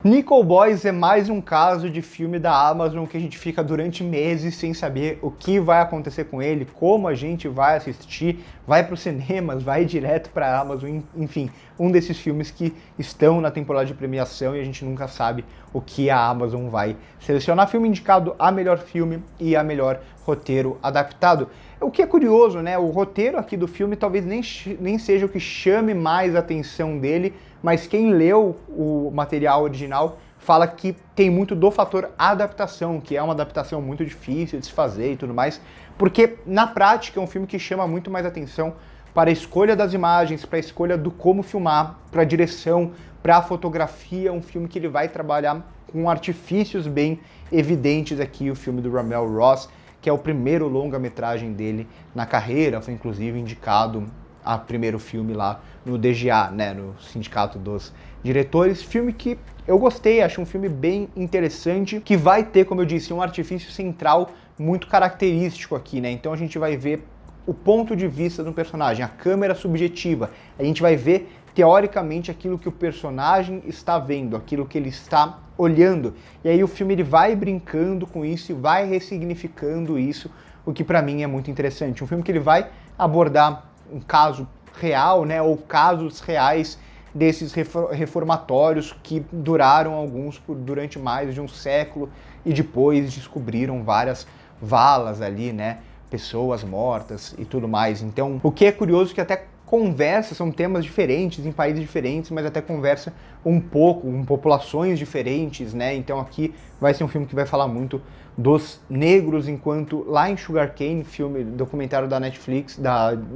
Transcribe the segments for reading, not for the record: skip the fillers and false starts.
Nickel Boys é mais um caso de filme da Amazon que a gente fica durante meses sem saber o que vai acontecer com ele, como a gente vai assistir, vai para os cinemas, vai direto para a Amazon, enfim, um desses filmes que estão na temporada de premiação e a gente nunca sabe o que a Amazon vai selecionar. Filme indicado a melhor filme e a melhor roteiro adaptado. O que é curioso, né? O roteiro aqui do filme talvez nem seja o que chame mais a atenção dele, mas quem leu o material original fala que tem muito do fator adaptação, que é uma adaptação muito difícil de se fazer e tudo mais, porque na prática é um filme que chama muito mais atenção para a escolha das imagens, para a escolha do como filmar, para a direção, para a fotografia, um filme que ele vai trabalhar com artifícios bem evidentes aqui, o filme do Ramel Ross, que é o primeiro longa-metragem dele na carreira, foi inclusive indicado a primeiro filme lá no DGA, né, no Sindicato dos Diretores. Filme que eu gostei, acho um filme bem interessante, que vai ter, como eu disse, um artifício central muito característico aqui, né? Então a gente vai ver o ponto de vista do personagem, a câmera subjetiva. A gente vai ver, teoricamente, aquilo que o personagem está vendo, aquilo que ele está olhando. E aí o filme ele vai brincando com isso e vai ressignificando isso, o que pra mim é muito interessante. Um filme que ele vai abordar um caso real, né, ou casos reais desses reformatórios que duraram alguns durante mais de um século e depois descobriram várias valas ali, né, pessoas mortas e tudo mais. Então, o que é curioso é que até conversa, são temas diferentes, em países diferentes, mas até conversa um pouco, com populações diferentes, né? Então aqui vai ser um filme que vai falar muito dos negros, enquanto lá em Sugarcane, filme, documentário da Netflix,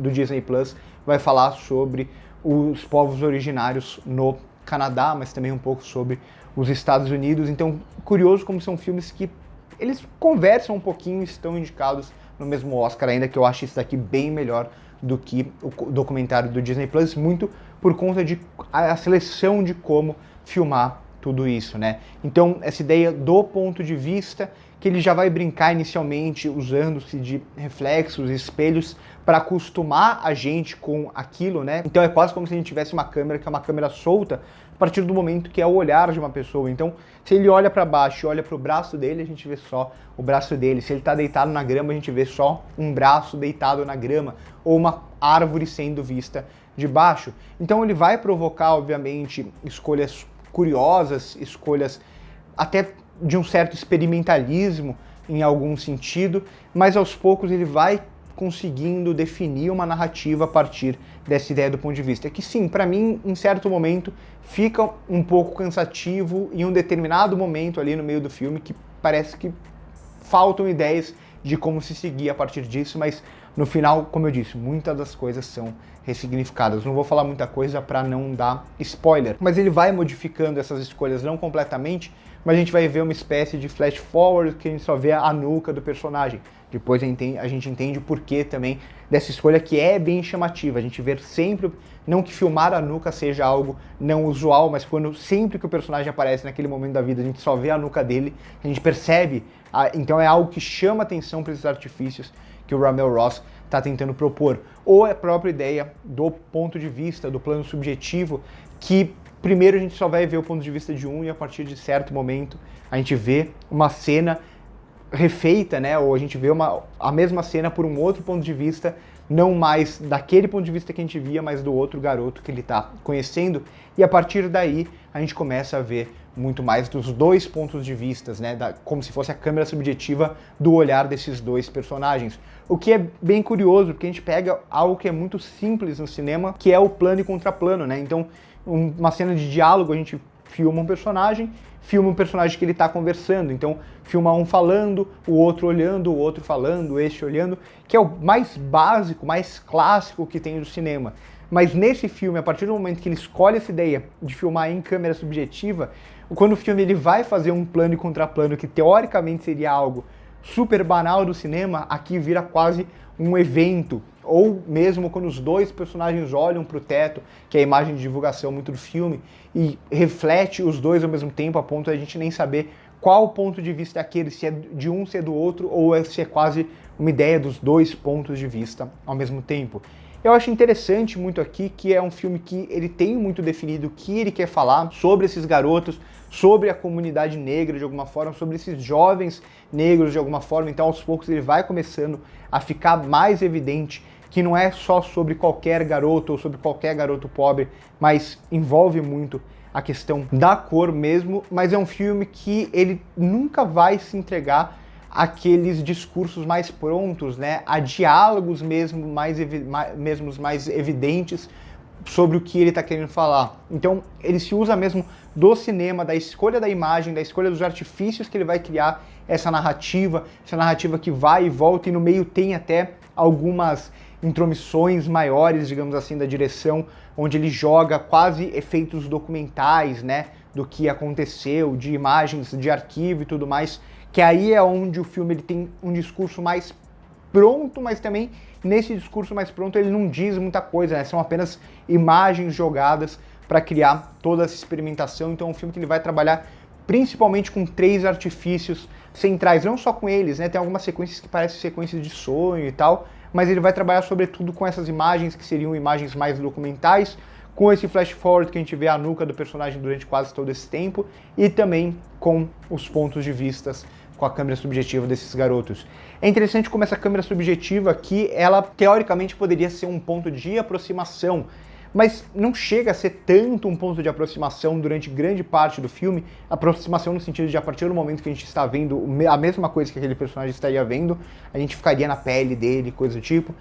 do Disney Plus, vai falar sobre os povos originários no Canadá, mas também um pouco sobre os Estados Unidos. Então, curioso como são filmes que eles conversam um pouquinho e estão indicados no mesmo Oscar, ainda que eu ache isso daqui bem melhor do que o documentário do Disney Plus, muito por conta de a seleção de como filmar tudo isso, né? Então, essa ideia do ponto de vista, que ele já vai brincar inicialmente usando-se de reflexos, espelhos, para acostumar a gente com aquilo, né? Então é quase como se a gente tivesse uma câmera que é uma câmera solta, a partir do momento que é o olhar de uma pessoa. Então, se ele olha para baixo e olha para o braço dele, a gente vê só o braço dele. Se ele está deitado na grama, a gente vê só um braço deitado na grama, ou uma árvore sendo vista de baixo. Então ele vai provocar, obviamente, escolhas curiosas, escolhas até de um certo experimentalismo em algum sentido, mas aos poucos ele vai conseguindo definir uma narrativa a partir dessa ideia do ponto de vista. É que sim, para mim, em certo momento, fica um pouco cansativo em um determinado momento ali no meio do filme que parece que faltam ideias de como se seguir a partir disso, mas no final, como eu disse, muitas das coisas são ressignificadas. Não vou falar muita coisa para não dar spoiler, mas ele vai modificando essas escolhas não completamente, mas a gente vai ver uma espécie de flash forward que a gente só vê a nuca do personagem. Depois a gente entende o porquê também dessa escolha que é bem chamativa. A gente vê sempre, não que filmar a nuca seja algo não usual, mas sempre que o personagem aparece naquele momento da vida, a gente só vê a nuca dele, a gente percebe. Então é algo que chama atenção para esses artifícios que o Ramel Ross está tentando propor. Ou a própria ideia do ponto de vista, do plano subjetivo, que primeiro a gente só vai ver o ponto de vista de um e a partir de certo momento a gente vê uma cena refeita, né? Ou a gente vê a mesma cena por um outro ponto de vista, não mais daquele ponto de vista que a gente via, mas do outro garoto que ele está conhecendo. E a partir daí a gente começa a ver muito mais dos dois pontos de vista, né? Como se fosse a câmera subjetiva do olhar desses dois personagens. O que é bem curioso, porque a gente pega algo que é muito simples no cinema, que é o plano e contraplano, né? Então, uma cena de diálogo, a gente filma um personagem que ele está conversando. Então, filma um falando, o outro olhando, o outro falando, este olhando, que é o mais básico, mais clássico que tem do cinema. Mas nesse filme, a partir do momento que ele escolhe essa ideia de filmar em câmera subjetiva, quando o filme ele vai fazer um plano e contraplano que teoricamente seria algo super banal do cinema, aqui vira quase um evento. Ou mesmo quando os dois personagens olham para o teto, que é a imagem de divulgação muito do filme, e reflete os dois ao mesmo tempo, a ponto de a gente nem saber qual ponto de vista é aquele, se é de um, se é do outro, ou se é quase uma ideia dos dois pontos de vista ao mesmo tempo. Eu acho interessante muito aqui que é um filme que ele tem muito definido o que ele quer falar sobre esses garotos, sobre a comunidade negra de alguma forma, sobre esses jovens negros de alguma forma. Então, aos poucos, ele vai começando a ficar mais evidente que não é só sobre qualquer garoto ou sobre qualquer garoto pobre, mas envolve muito a questão da cor mesmo, mas é um filme que ele nunca vai se entregar àqueles discursos mais prontos, né, a diálogos mesmo mais evidentes sobre o que ele está querendo falar. Então, ele se usa mesmo do cinema, da escolha da imagem, da escolha dos artifícios que ele vai criar essa narrativa que vai e volta, e no meio tem até algumas intromissões maiores, digamos assim, da direção, onde ele joga quase efeitos documentais, né, do que aconteceu, de imagens de arquivo e tudo mais, que aí é onde o filme ele tem um discurso mais pronto, mas também nesse discurso mais pronto ele não diz muita coisa, né, são apenas imagens jogadas para criar toda essa experimentação. Então é um filme que ele vai trabalhar principalmente com 3 artifícios centrais, não só com eles, né, tem algumas sequências que parecem sequências de sonho e tal, mas ele vai trabalhar sobretudo com essas imagens que seriam imagens mais documentais, com esse flash forward que a gente vê a nuca do personagem durante quase todo esse tempo, e também com os pontos de vistas com a câmera subjetiva desses garotos. É interessante como essa câmera subjetiva aqui, ela teoricamente poderia ser um ponto de aproximação, mas não chega a ser tanto um ponto de aproximação durante grande parte do filme, aproximação no sentido de a partir do momento que a gente está vendo a mesma coisa que aquele personagem estaria vendo, a gente ficaria na pele dele, coisa do tipo,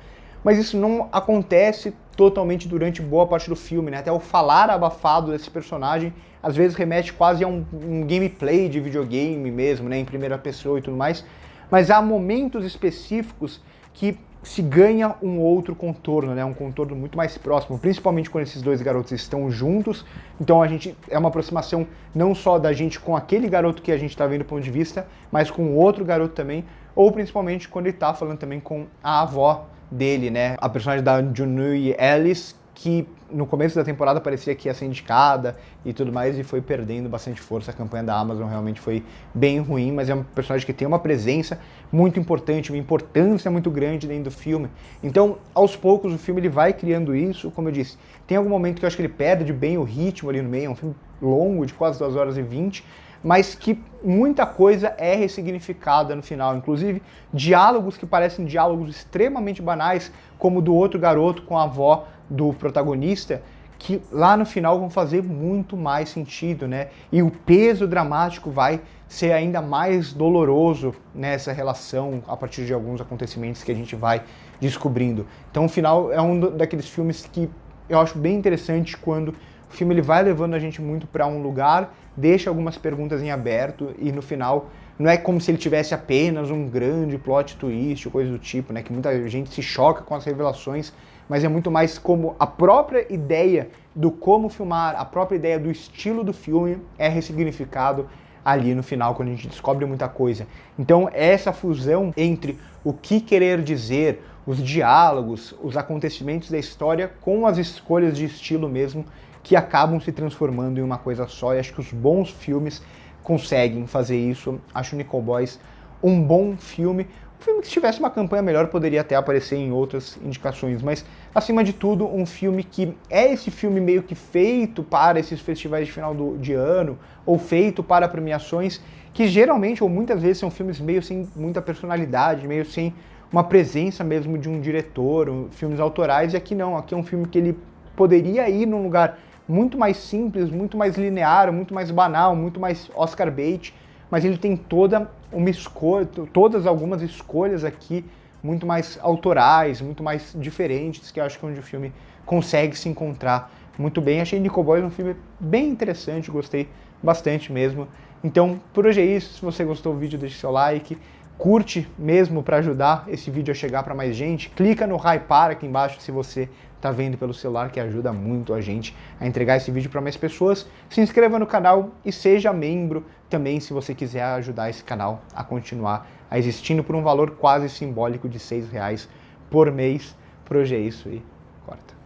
mas isso não acontece totalmente durante boa parte do filme, né? Até o falar abafado desse personagem às vezes remete quase a um gameplay de videogame mesmo, né, em primeira pessoa e tudo mais, mas há momentos específicos que se ganha um outro contorno, né? Um contorno muito mais próximo, principalmente quando esses 2 garotos estão juntos. Então a gente é uma aproximação não só da gente com aquele garoto que a gente está vendo do ponto de vista, mas com o outro garoto também, ou principalmente quando ele está falando também com a avó dele, né? A personagem da Junui Ellis, que no começo da temporada parecia que ia ser indicada e tudo mais, e foi perdendo bastante força. A campanha da Amazon realmente foi bem ruim, mas é um personagem que tem uma presença muito importante, uma importância muito grande dentro do filme. Então, aos poucos, o filme ele vai criando isso, como eu disse. Tem algum momento que eu acho que ele perde bem o ritmo ali no meio, é um filme longo, de quase 2 horas e 20, mas que muita coisa é ressignificada no final, inclusive diálogos que parecem diálogos extremamente banais, como o do outro garoto com a avó do protagonista, que lá no final vão fazer muito mais sentido, né? E o peso dramático vai ser ainda mais doloroso nessa relação a partir de alguns acontecimentos que a gente vai descobrindo. Então o final é um daqueles filmes que eu acho bem interessante, quando o filme ele vai levando a gente muito para um lugar, deixa algumas perguntas em aberto, e no final não é como se ele tivesse apenas um grande plot twist ou coisa do tipo, né, que muita gente se choca com as revelações, mas é muito mais como a própria ideia do como filmar, a própria ideia do estilo do filme é ressignificado ali no final, quando a gente descobre muita coisa. Então essa fusão entre o que querer dizer, os diálogos, os acontecimentos da história com as escolhas de estilo mesmo, que acabam se transformando em uma coisa só, e acho que os bons filmes conseguem fazer isso. Acho Nickel Boys um bom filme. Um filme que, se tivesse uma campanha melhor, poderia até aparecer em outras indicações, mas acima de tudo um filme que é esse filme meio que feito para esses festivais de final de ano, ou feito para premiações, que geralmente ou muitas vezes são filmes meio sem muita personalidade, meio sem uma presença mesmo de um diretor, filmes autorais, e aqui não, aqui é um filme que ele poderia ir num lugar muito mais simples, muito mais linear, muito mais banal, muito mais Oscar bait, mas ele tem toda uma escolha, todas algumas escolhas aqui muito mais autorais, muito mais diferentes, que eu acho que é onde o filme consegue se encontrar muito bem. Achei Nickel Boys um filme bem interessante, gostei bastante mesmo. Então, por hoje é isso. Se você gostou do vídeo, deixe seu like, curte mesmo para ajudar esse vídeo a chegar para mais gente. Clica no hypar aqui embaixo se você está vendo pelo celular, que ajuda muito a gente a entregar esse vídeo para mais pessoas. Se inscreva no canal e seja membro também, se você quiser ajudar esse canal a continuar a existindo por um valor quase simbólico de R$6 por mês. Por hoje é isso e corta.